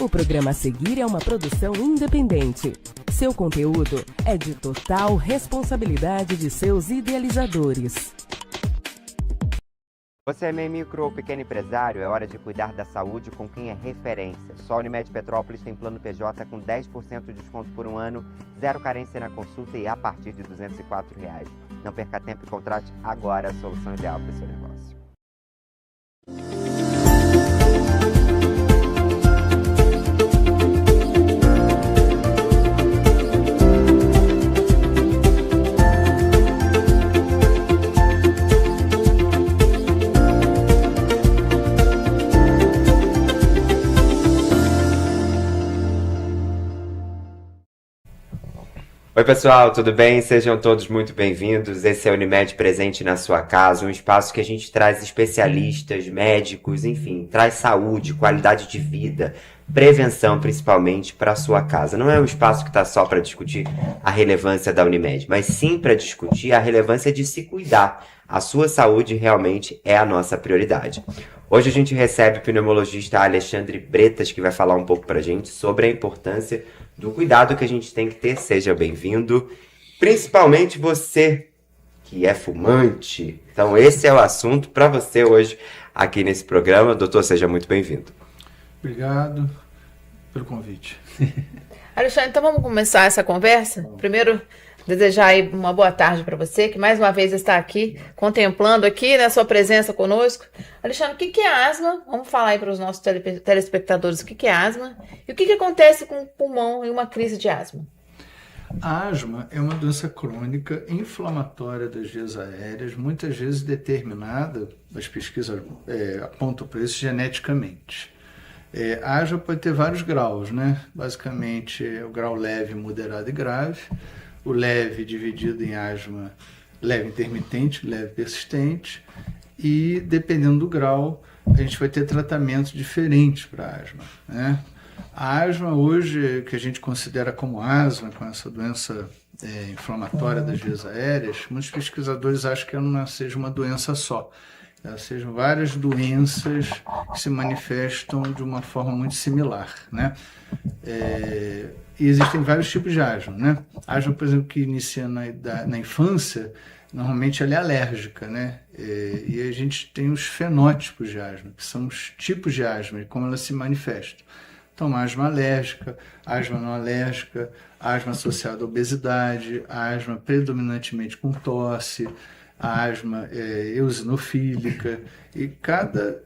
O programa a seguir é uma produção independente. Seu conteúdo é de total responsabilidade de seus idealizadores. Você é meio micro ou pequeno empresário? É hora de cuidar da saúde com quem é referência. Só a Unimed Petrópolis tem plano PJ com 10% de desconto por um ano, zero carência na consulta e a partir de R$ 204. Não perca tempo e contrate agora a solução ideal para o seu negócio. Oi pessoal, tudo bem? Sejam todos muito bem-vindos. Esse é o Unimed Presente na sua casa, um espaço que a gente traz especialistas, médicos, enfim, traz saúde, qualidade de vida, prevenção principalmente para a sua casa. Não é um espaço que está só para discutir a relevância da Unimed, mas sim para discutir a relevância de se cuidar. A sua saúde realmente é a nossa prioridade. Hoje a gente recebe o pneumologista Alexandre Bretas, que vai falar um pouco para a gente sobre a importância do cuidado que a gente tem que ter. Seja bem-vindo, principalmente você que é fumante. Então esse é o assunto para você hoje aqui nesse programa. Doutor, seja muito bem-vindo. Obrigado pelo convite. Alexandre, então vamos começar essa conversa? Primeiro, desejar aí uma boa tarde para você, que mais uma vez está aqui, contemplando aqui, né, sua presença conosco. Alexandre, o que é asma? Vamos falar aí para os nossos telespectadores o que é asma e o que acontece com o pulmão em uma crise de asma. A asma é uma doença crônica inflamatória das vias aéreas, muitas vezes determinada, as pesquisas apontam para isso, geneticamente. A asma pode ter vários graus, né? Basicamente, o grau leve, moderado e grave. O leve dividido em asma leve intermitente, leve persistente, e dependendo do grau, a gente vai ter tratamentos diferentes para a asma, né? A asma hoje, que a gente considera como asma, com essa doença inflamatória das vias aéreas, muitos pesquisadores acham que ela não seja uma doença só. Elas sejam várias doenças que se manifestam de uma forma muito similar, né? E existem vários tipos de asma, né? A asma, por exemplo, que inicia na infância, normalmente ela é alérgica, né? E a gente tem os fenótipos de asma, que são os tipos de asma e como ela se manifesta. Então, asma alérgica, asma não alérgica, asma associada à obesidade, asma predominantemente com tosse, a asma eosinofílica, e cada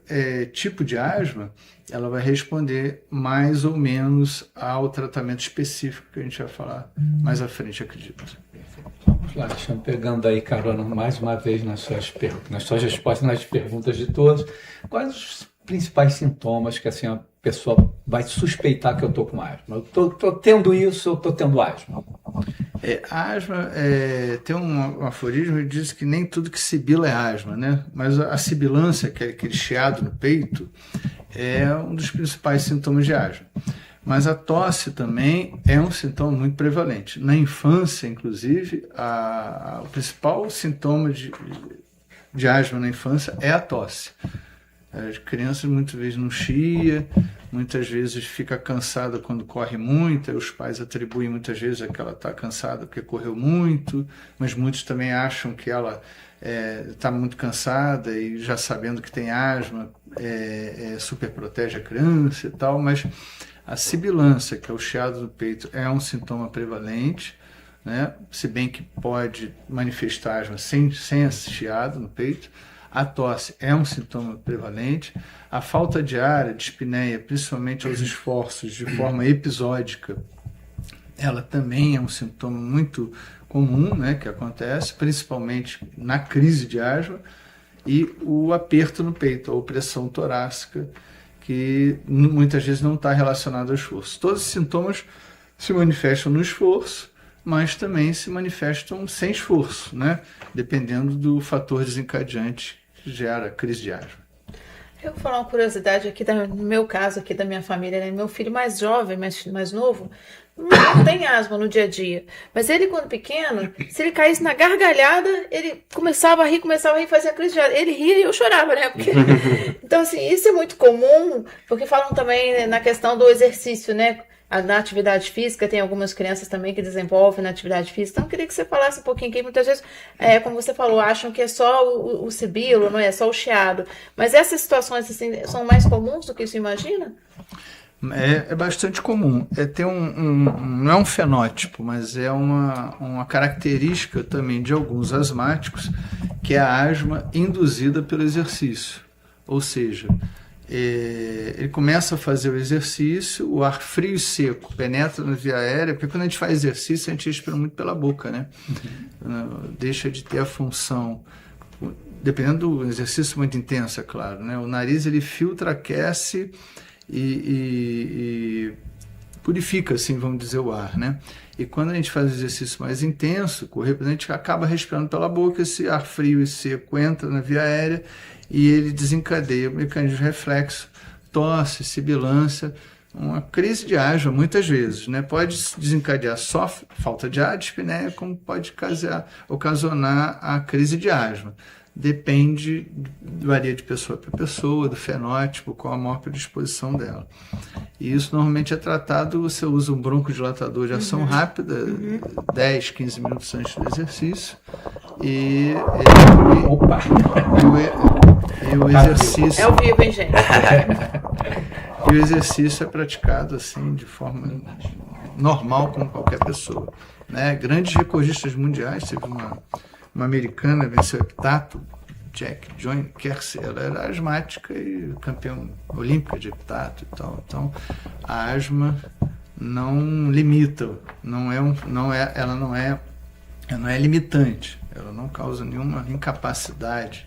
tipo de asma ela vai responder mais ou menos ao tratamento específico que a gente vai falar mais à frente, acredito. Vamos lá, Alexandre, pegando aí carona mais uma vez nas suas respostas, nas perguntas de todos, quais os principais sintomas que assim, a pessoa vai suspeitar que eu estou com asma? Eu estou tendo isso, eu estou tendo asma. A asma tem um aforismo que diz que nem tudo que sibila é asma, né? Mas a sibilância, que é aquele chiado no peito, é um dos principais sintomas de asma. Mas a tosse também é um sintoma muito prevalente. Na infância, inclusive, o principal sintoma de asma na infância é a tosse. As crianças muitas vezes não chia, muitas vezes fica cansada quando corre muito, os pais atribuem muitas vezes a que ela está cansada porque correu muito, mas muitos também acham que ela está muito cansada e já sabendo que tem asma, super protege a criança e tal, mas a sibilância, que é o chiado no peito, é um sintoma prevalente, né? Se bem que pode manifestar asma sem esse chiado no peito. A tosse é um sintoma prevalente. A falta de ar, a dispneia, principalmente aos esforços de forma episódica, ela também é um sintoma muito comum, né, que acontece, principalmente na crise de asma. E o aperto no peito, a opressão torácica, que muitas vezes não está relacionado ao esforço. Todos os sintomas se manifestam no esforço, mas também se manifestam sem esforço, né, dependendo do fator desencadeante que gera crise de asma. Eu vou falar uma curiosidade aqui, no meu caso, aqui da minha família, né? Meu filho mais jovem, mais novo, não tem asma no dia a dia. Mas ele, quando pequeno, se ele caísse na gargalhada, ele começava a rir, fazia crise de asma. Ele ria e eu chorava, né? Porque... Então, assim, isso é muito comum, porque falam também na questão do exercício, né? Na atividade física, tem algumas crianças também que desenvolvem na atividade física. Então, eu queria que você falasse um pouquinho aqui. Muitas vezes, como você falou, acham que é só o sibilo, não é só o chiado. Mas essas situações assim, são mais comuns do que se imagina? É bastante comum. Não é um fenótipo, mas é uma característica também de alguns asmáticos, que é a asma induzida pelo exercício. Ou seja, ele começa a fazer o exercício, o ar frio e seco penetra na via aérea, porque quando a gente faz exercício, a gente respira muito pela boca, né? Deixa de ter a função, dependendo do exercício muito intenso, é claro, né? O nariz, ele filtra, aquece e purifica, assim, vamos dizer, o ar, né? E quando a gente faz um exercício mais intenso, correr, a gente acaba respirando pela boca, esse ar frio e seco entra na via aérea e ele desencadeia o mecanismo de reflexo, tosse, sibilância, uma crise de asma, muitas vezes, né? Pode desencadear só falta de ar, dispneia, como pode ocasionar a crise de asma. Depende, varia de pessoa para pessoa, do fenótipo, qual a maior predisposição dela. E isso normalmente é tratado, você usa um broncodilatador de ação rápida, 10, 15 minutos antes do exercício, e o exercício... É ao vivo, hein, gente? E o exercício é praticado assim, de forma normal, como qualquer pessoa, né? Grandes recordistas mundiais, teve uma americana, venceu o heptato, Jack Joyner Kersey, ela era asmática e campeã olímpica de heptato e tal. Então, a asma não limita, ela não é limitante, ela não causa nenhuma incapacidade,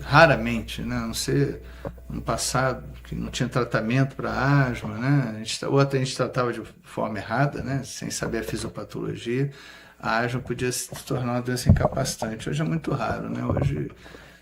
raramente, né? A não ser no passado que não tinha tratamento para asma, né? A gente tratava de forma errada, né? Sem saber a fisiopatologia. A asma podia se tornar uma doença incapacitante. Hoje é muito raro, né? Hoje,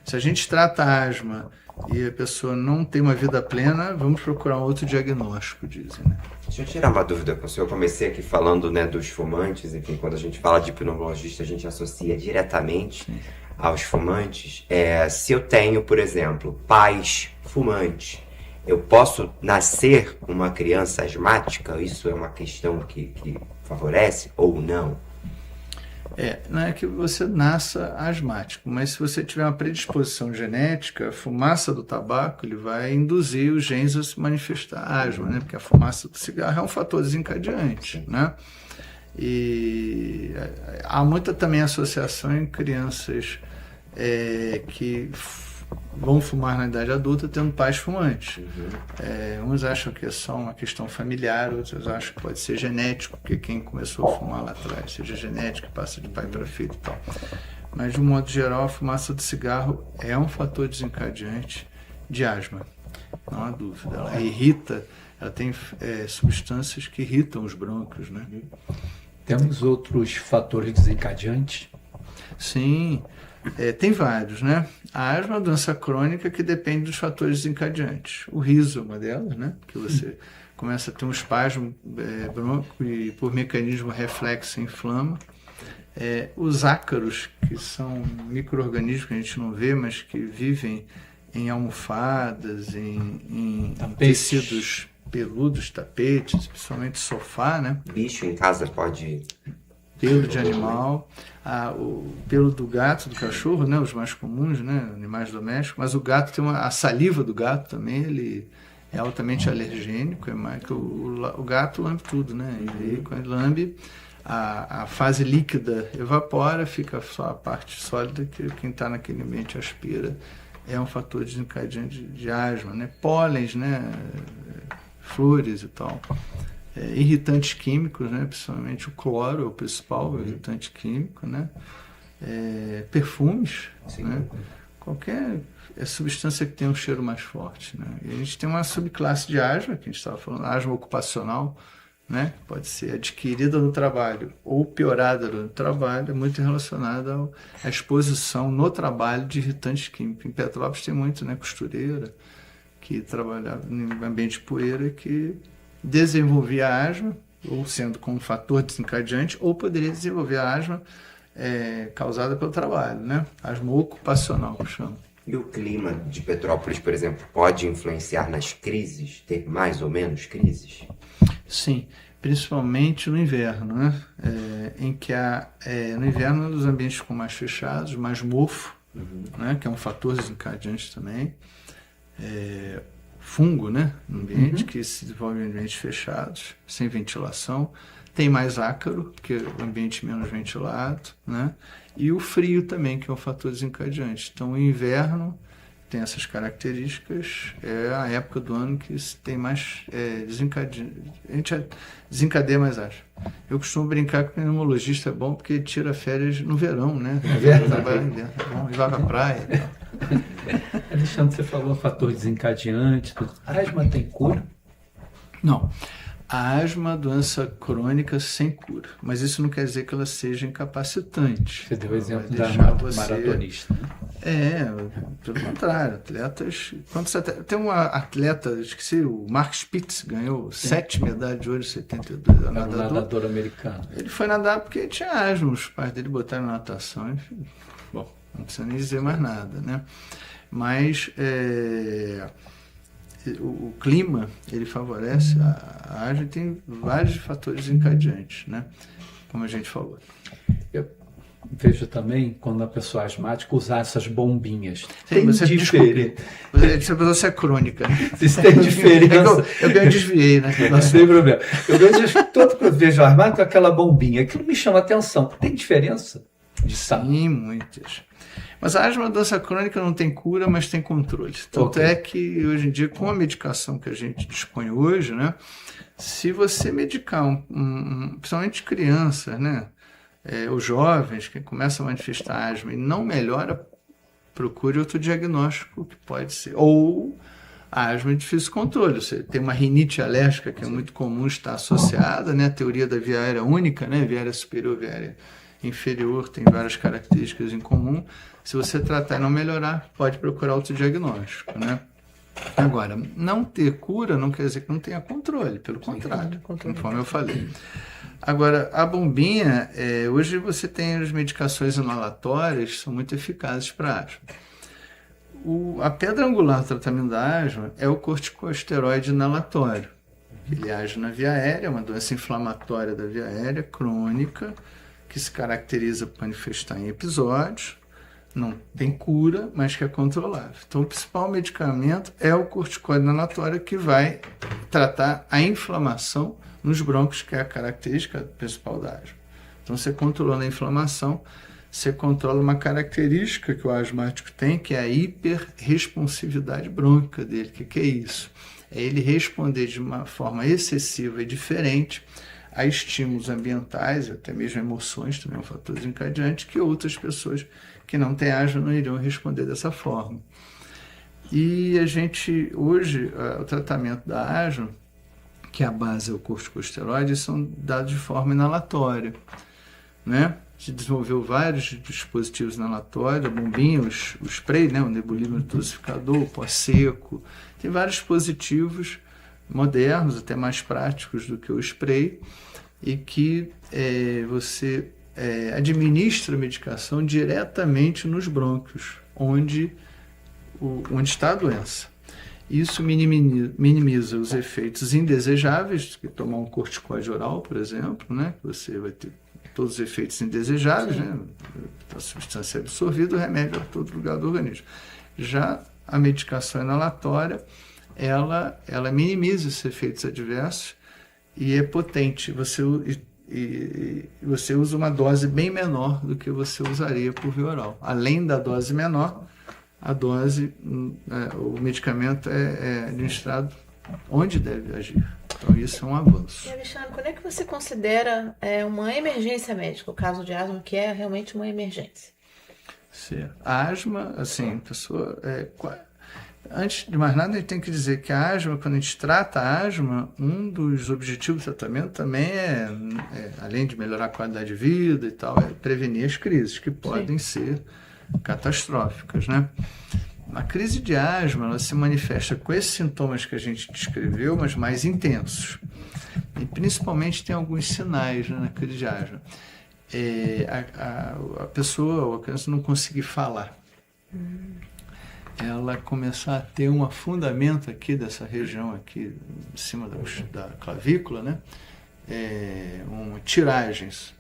se a gente trata a asma e a pessoa não tem uma vida plena, vamos procurar um outro diagnóstico, dizem, né? Deixa eu tirar uma dúvida com o senhor. Eu comecei aqui falando, né, dos fumantes. Enfim, quando a gente fala de pneumologista, a gente associa diretamente aos fumantes. Se eu tenho, por exemplo, pais fumantes, eu posso nascer uma criança asmática? Isso é uma questão que favorece ou não? Não é que você nasça asmático, mas se você tiver uma predisposição genética, a fumaça do tabaco ele vai induzir os genes a se manifestar asma, né? Porque a fumaça do cigarro é um fator desencadeante, né? E há muita também associação em crianças que vão fumar na idade adulta tendo pais fumantes. Uns acham que é só uma questão familiar, outros acham que pode ser genético, porque quem começou a fumar lá atrás seja genético, passa de pai para filho e tal. Mas, de um modo geral, a fumaça do cigarro é um fator desencadeante de asma, não há dúvida. Ela irrita, ela tem substâncias que irritam os brônquios, né? Temos outros fatores desencadeantes? Sim, tem vários, né? A asma é uma doença crônica que depende dos fatores desencadeantes. O riso é uma delas, né? Que você começa a ter um espasmo brônquico e por mecanismo reflexo inflama. Os ácaros, que são micro-organismos que a gente não vê, mas que vivem em almofadas, em tecidos peludos, tapetes, principalmente sofá, né? Bicho em casa pode... Pelo de animal, o pelo do gato, do cachorro, né, os mais comuns, né, animais domésticos, mas o gato tem a saliva do gato também, ele é altamente alergênico, o gato lambe tudo, né, e aí, quando ele lambe, a fase líquida evapora, fica só a parte sólida que quem está naquele ambiente aspira. É um fator desencadeante de asma, né, pólens, né, flores e tal. Irritantes químicos, né? Principalmente o cloro é o principal irritante químico, né? Perfumes, né? Qualquer substância que tenha um cheiro mais forte, né? E a gente tem uma subclasse de asma, que a gente estava falando, asma ocupacional, né? Pode ser adquirida no trabalho ou piorada no trabalho, é muito relacionada à exposição no trabalho de irritantes químicos. Em Petrópolis tem muito, né? Costureira, que trabalhava em ambiente de poeira, que desenvolvia asma, ou sendo como fator desencadeante, ou poderia desenvolver a asma causada pelo trabalho, né? Asma ocupacional, que chama. E o clima de Petrópolis, por exemplo, pode influenciar nas crises? Ter mais ou menos crises? Sim, principalmente no inverno, né? Em que no inverno os ambientes ficam mais fechados, mais mofo, né? Que é um fator desencadeante também. Fungo, né? No ambiente que se desenvolve em ambientes fechados, sem ventilação. Tem mais ácaro, porque o ambiente menos ventilado, né? E o frio também, que é um fator desencadeante. Então, o inverno tem essas características, é a época do ano que se tem mais desencadeia mais asma. Eu costumo brincar que o pneumologista é bom porque ele tira férias no verão, né? Trabalha no inverno, é bom, e vai pra praia e tal. Alexandre, você falou fator desencadeante. A asma tem cura? Não. A asma é uma doença crônica sem cura, mas isso não quer dizer que ela seja incapacitante. Você deu o exemplo da maratonista. Pelo contrário, atletas... Quando você tem um atleta, esqueci, o Mark Spitz, ganhou 7 medalhas de ouro em 72, nadador americano. Ele foi nadar porque tinha asma, os pais dele botaram na natação, enfim. Bom, não precisa nem dizer mais nada, né? Mas... O clima, ele favorece a asma e tem vários fatores encadeantes, né? Como a gente falou. Eu vejo também, quando a pessoa é asmática, usar essas bombinhas. Sim, tem você diferença. Essa pessoa é crônica. Isso tem diferença. Eu desviei, né? Não tem problema. Eu vejo, todo que eu vejo asmático com aquela bombinha, aquilo me chama atenção. Tem diferença de saúde? Sim, muitas. Mas a asma, doença crônica, não tem cura, mas tem controle. Tanto é que, hoje em dia, com a medicação que a gente dispõe hoje, né, se você medicar, principalmente crianças, né, os jovens que começam a manifestar asma e não melhora, procure outro diagnóstico que pode ser. Ou a asma de difícil controle. Você tem uma rinite alérgica que é muito comum estar associada, né, a teoria da via aérea única, né, via aérea superior, via aérea inferior, tem várias características em comum. Se você tratar e não melhorar, pode procurar outro diagnóstico, né? Agora, não ter cura não quer dizer que não tenha controle, pelo contrário, conforme eu falei. Agora, a bombinha, hoje você tem as medicações inalatórias que são muito eficazes para asma. A pedra angular do tratamento da asma é o corticosteroide inalatório. Ele age na via aérea, é uma doença inflamatória da via aérea, crônica, que se caracteriza por manifestar em episódios, não tem cura, mas que é controlável. Então, o principal medicamento é o corticoide inalatório, que vai tratar a inflamação nos brônquios, que é a característica principal da asma. Então, você controlando a inflamação, você controla uma característica que o asmático tem, que é a hiperresponsividade brônquica dele. O que é isso? É ele responder de uma forma excessiva e diferente a estímulos ambientais, até mesmo emoções, também é um fator desencadeante, que outras pessoas que não têm asma não iriam responder dessa forma. E a gente, hoje, o tratamento da asma, que a base é o corticosteroide, são dados de forma inalatória, né? Se desenvolveu vários dispositivos inalatórios, a bombinha, o spray, né? O nebulímetro dosificador, o pó seco, tem vários dispositivos modernos, até mais práticos do que o spray, e que você administra a medicação diretamente nos brônquios, onde está a doença. Isso minimiza os efeitos indesejáveis, que tomar um corticoide oral, por exemplo, né? Você vai ter todos os efeitos indesejáveis, né? A substância é absorvida, o remédio é para todo lugar do organismo. Já a medicação inalatória, ela minimiza esses efeitos adversos e é potente. Você usa uma dose bem menor do que você usaria por via oral. Além da dose menor, o medicamento é administrado onde deve agir. Então, isso é um avanço. E, Alexandre, quando é que você considera uma emergência médica, o caso de asma, que é realmente uma emergência? Certo. A asma, assim, pessoa... Antes de mais nada, a gente tem que dizer que a asma, quando a gente trata a asma, um dos objetivos do tratamento também além de melhorar a qualidade de vida e tal, é prevenir as crises, que podem ser catastróficas, né? A crise de asma, ela se manifesta com esses sintomas que a gente descreveu, mas mais intensos. E principalmente tem alguns sinais, né, na crise de asma. A pessoa, ou a criança não conseguir falar. Ela começar a ter um afundamento aqui dessa região aqui em cima da clavícula, né? Tiragens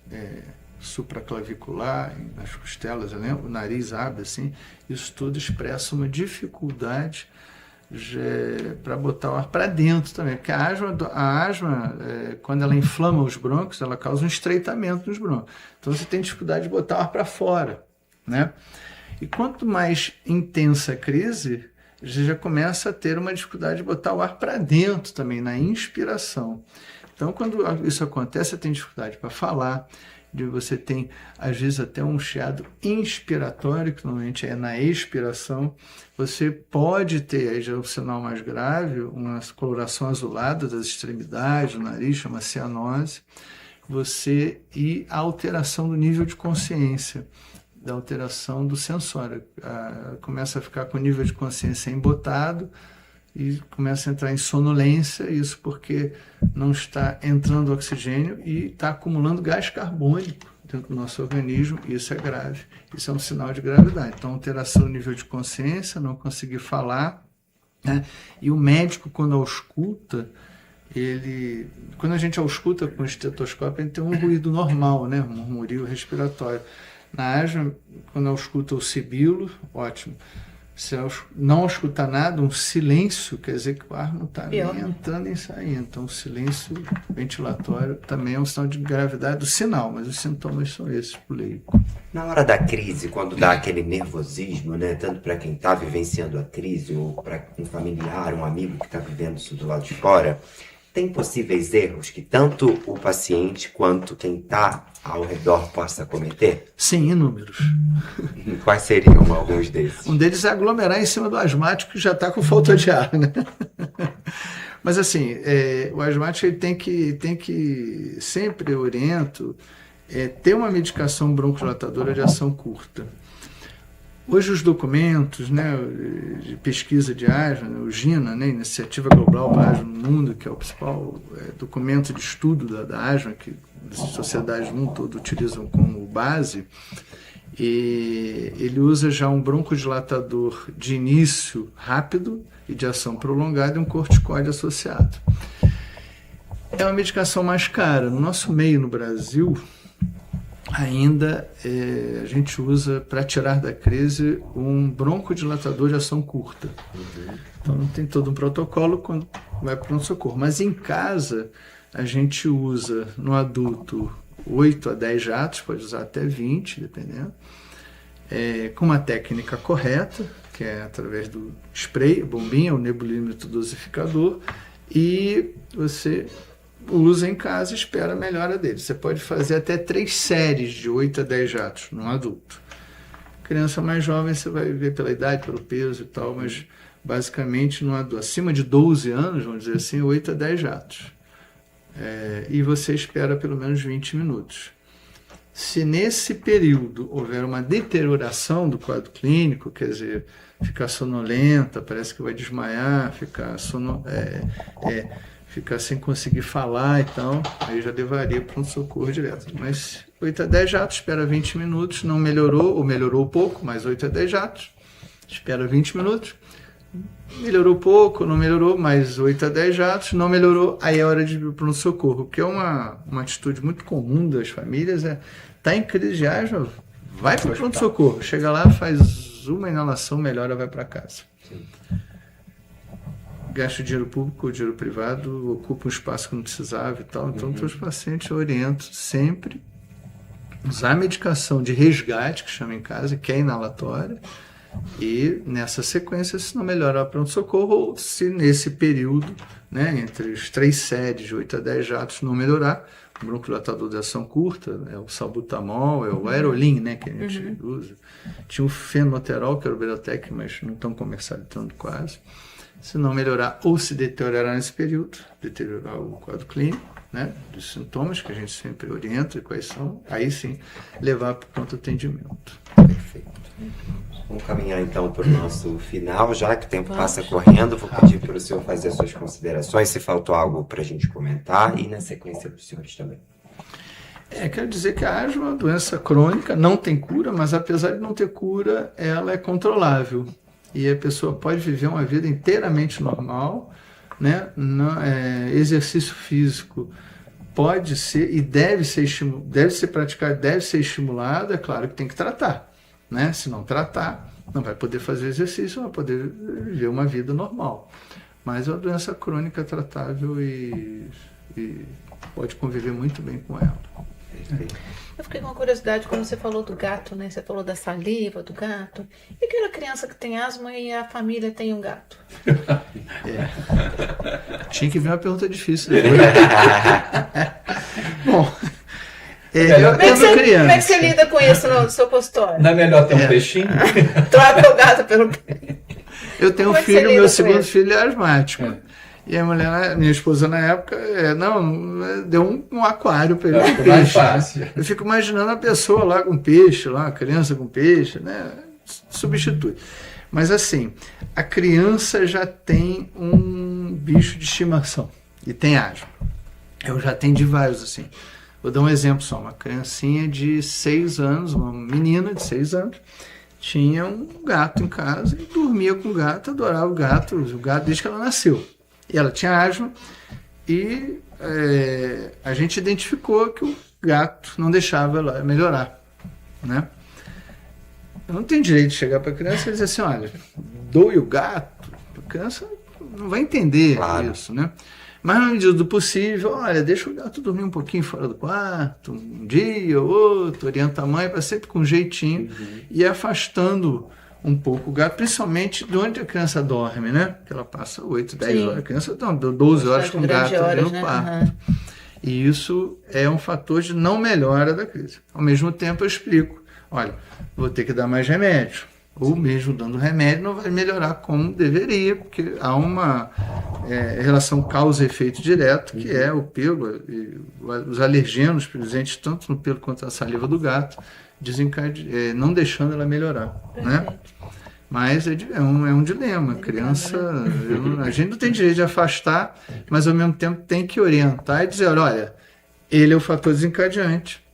supraclavicular, nas costelas, o nariz abre assim, isso tudo expressa uma dificuldade para botar o ar para dentro também, porque a asma quando ela inflama os brônquios, ela causa um estreitamento nos brônquios, então você tem dificuldade de botar o ar para fora, né? E quanto mais intensa a crise, você já começa a ter uma dificuldade de botar o ar para dentro também, na inspiração. Então, quando isso acontece, você tem dificuldade para falar, você tem, às vezes, até um chiado inspiratório, que normalmente é na expiração. Você pode ter, aí já é o sinal mais grave, uma coloração azulada das extremidades, do nariz, chama cianose. E a alteração do nível de consciência, da alteração do sensório. Começa a ficar com o nível de consciência embotado e começa a entrar em sonolência, isso porque não está entrando oxigênio e está acumulando gás carbônico dentro do nosso organismo, e isso é grave. Isso é um sinal de gravidade. Então, alteração do nível de consciência, não conseguir falar, né? E o médico, quando ausculta, quando a gente ausculta com o estetoscópio, ele tem um ruído normal, né? Um murmúrio respiratório. Na asma, quando ausculta o sibilo, ótimo. Se não escutar nada, um silêncio, quer dizer que o ar não está nem entrando nem saindo. Então, o silêncio ventilatório também é um sinal de gravidade do sinal, mas os sintomas são esses pro leigo. Na hora da crise, quando dá aquele nervosismo, né, tanto para quem está vivenciando a crise ou para um familiar, um amigo que está vivendo isso do lado de fora, tem possíveis erros que tanto o paciente quanto quem está ao redor possa cometer? Sim, inúmeros. Quais seriam alguns desses? Um deles é aglomerar em cima do asmático que já está com falta de ar, né? Mas assim, o asmático ele tem que sempre oriento ter uma medicação broncodilatadora de ação curta. Hoje os documentos, né, de pesquisa de asma, o GINA, né, Iniciativa Global para a Asma no Mundo, que é o principal documento de estudo da asma, que as sociedades no mundo todo utilizam como base, e ele usa já um broncodilatador de início rápido e de ação prolongada e um corticoide associado. É uma medicação mais cara. No nosso meio, no Brasil, ainda a gente usa, para tirar da crise, um broncodilatador de ação curta. Então tem todo um protocolo quando vai para o pronto-socorro. Mas em casa, a gente usa no adulto 8 a 10 jatos, pode usar até 20, dependendo, com uma técnica correta, que é através do spray, bombinha, o nebulímetro dosificador, e você usa em casa e espera a melhora dele. Você pode fazer até 3 séries de 8 a 10 jatos num adulto. Criança mais jovem você vai ver pela idade, pelo peso e tal, mas basicamente num adulto acima de 12 anos, vamos dizer assim, 8 a 10 jatos. E você espera pelo menos 20 minutos. Se nesse período houver uma deterioração do quadro clínico, quer dizer, ficar sonolenta, parece que vai desmaiar, ficar sem conseguir falar e tal, aí já levaria para um socorro direto. Mas 8 a 10 jatos, espera 20 minutos, não melhorou, ou melhorou pouco, mas 8 a 10 jatos, espera 20 minutos, melhorou pouco, não melhorou, mais 8 a 10 jatos, não melhorou, aí é hora de ir para um socorro, que é uma atitude muito comum das famílias, tá em crise de asma, vai para o pronto-socorro, chega lá, faz uma inalação, melhora, vai para casa. Sim. Gasta o dinheiro público ou dinheiro privado, ocupa um espaço que não precisava e tal. Então, os pacientes eu oriento sempre usar a medicação de resgate, que chama em casa, que é inalatória, e nessa sequência, se não melhorar para pronto-socorro, ou se nesse período, né, entre os 3 séries de 8 a 10 jatos, não melhorar, o broncodilatador de ação curta, é o salbutamol, é o aerolin, né, que a gente usa. Tinha o fenoterol, que era o Berotec, mas não estão comercializando quase. Se não melhorar ou se deteriorar nesse período, deteriorar o quadro clínico, né, dos sintomas que a gente sempre orienta e quais são, aí sim levar para o pronto atendimento. Perfeito. Vamos caminhar então para o nosso final, já que o tempo passa correndo. Vou pedir para o senhor fazer as suas considerações, se faltou algo para a gente comentar, e na sequência para os senhores também. Quero dizer que a asma é uma doença crônica, não tem cura, mas apesar de não ter cura, ela é controlável. E a pessoa pode viver uma vida inteiramente normal, né? Exercício físico pode ser e deve ser praticado, deve ser estimulado. É claro que tem que tratar, né? Se não tratar, não vai poder fazer exercício, não vai poder viver uma vida normal. Mas é uma doença crônica tratável e pode conviver muito bem com ela. Eu fiquei com uma curiosidade quando você falou do gato, né? Você falou da saliva do gato. E aquela criança que tem asma e a família tem um gato? Tinha que vir uma pergunta difícil depois. Bom, como é que você lida com isso no seu consultório? Não é melhor ter um peixinho? Troca o gato pelo... Eu tenho um filho, meu segundo filho é asmático. E a mulher, minha esposa na época, deu um aquário para ele com peixe. Eu fico imaginando a pessoa lá com peixe, lá, a criança com peixe, né? Substitui. Mas assim, a criança já tem um bicho de estimação e tem asma. Eu já atendi vários assim. Vou dar um exemplo só. Uma criancinha de 6 anos, uma menina de 6 anos, tinha um gato em casa e dormia com o gato, adorava o gato desde que ela nasceu. E ela tinha asma e a gente identificou que o gato não deixava ela melhorar, né? Eu não tenho direito de chegar para a criança e dizer assim, olha, doe o gato. A criança não vai entender isso, né? Mas na medida do possível, olha, deixa o gato dormir um pouquinho fora do quarto, um dia ou outro, orienta a mãe para sempre com jeitinho e afastando um pouco o gato, principalmente de onde a criança dorme, né? Que ela passa 8, 10 horas. A criança está 12 horas com o gato no quarto. E isso é um fator de não melhora da crise. Ao mesmo tempo, eu explico, olha, vou ter que dar mais remédio. Ou mesmo dando remédio não vai melhorar como deveria, porque há uma relação causa e efeito direto, que é o pelo, e os alergenos presentes tanto no pelo quanto na saliva do gato, não deixando ela melhorar, né? Mas é um dilema. Criança, a gente não tem direito de afastar, mas ao mesmo tempo tem que orientar e dizer, olha, ele é o fator desencadeante,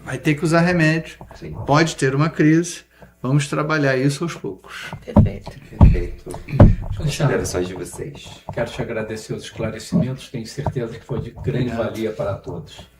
vai ter que usar remédio, pode ter uma crise, vamos trabalhar isso aos poucos. Perfeito. Considerações de vocês. Quero te agradecer os esclarecimentos, tenho certeza que foi de grande valia para todos.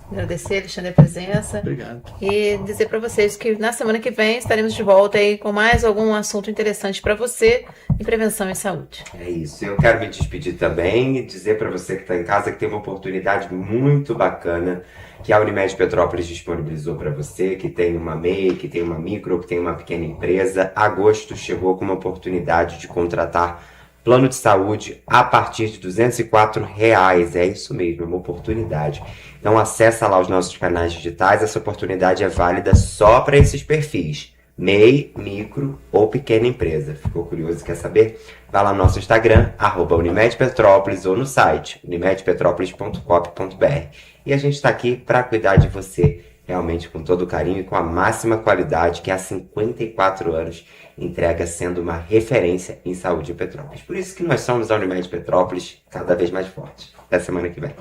Agradecer, Alexandre, a presença. Obrigado. E dizer para vocês que na semana que vem estaremos de volta aí com mais algum assunto interessante para você em prevenção e saúde. É isso. Eu quero me despedir também e dizer para você que está em casa que tem uma oportunidade muito bacana que a Unimed Petrópolis disponibilizou para você, que tem uma MEI, que tem uma micro, que tem uma pequena empresa. Agosto chegou com uma oportunidade de contratar plano de saúde a partir de R$204. É isso mesmo, é uma oportunidade. Então acessa lá os nossos canais digitais, essa oportunidade é válida só para esses perfis. MEI, micro ou pequena empresa. Ficou curioso e quer saber? Vai lá no nosso Instagram, @UnimedPetrópolis, ou no site unimedpetropolis.com.br. E a gente está aqui para cuidar de você realmente com todo o carinho e com a máxima qualidade que há 54 anos entrega, sendo uma referência em saúde em Petrópolis. Por isso que nós somos a Unimed Petrópolis cada vez mais fortes. Até semana que vem.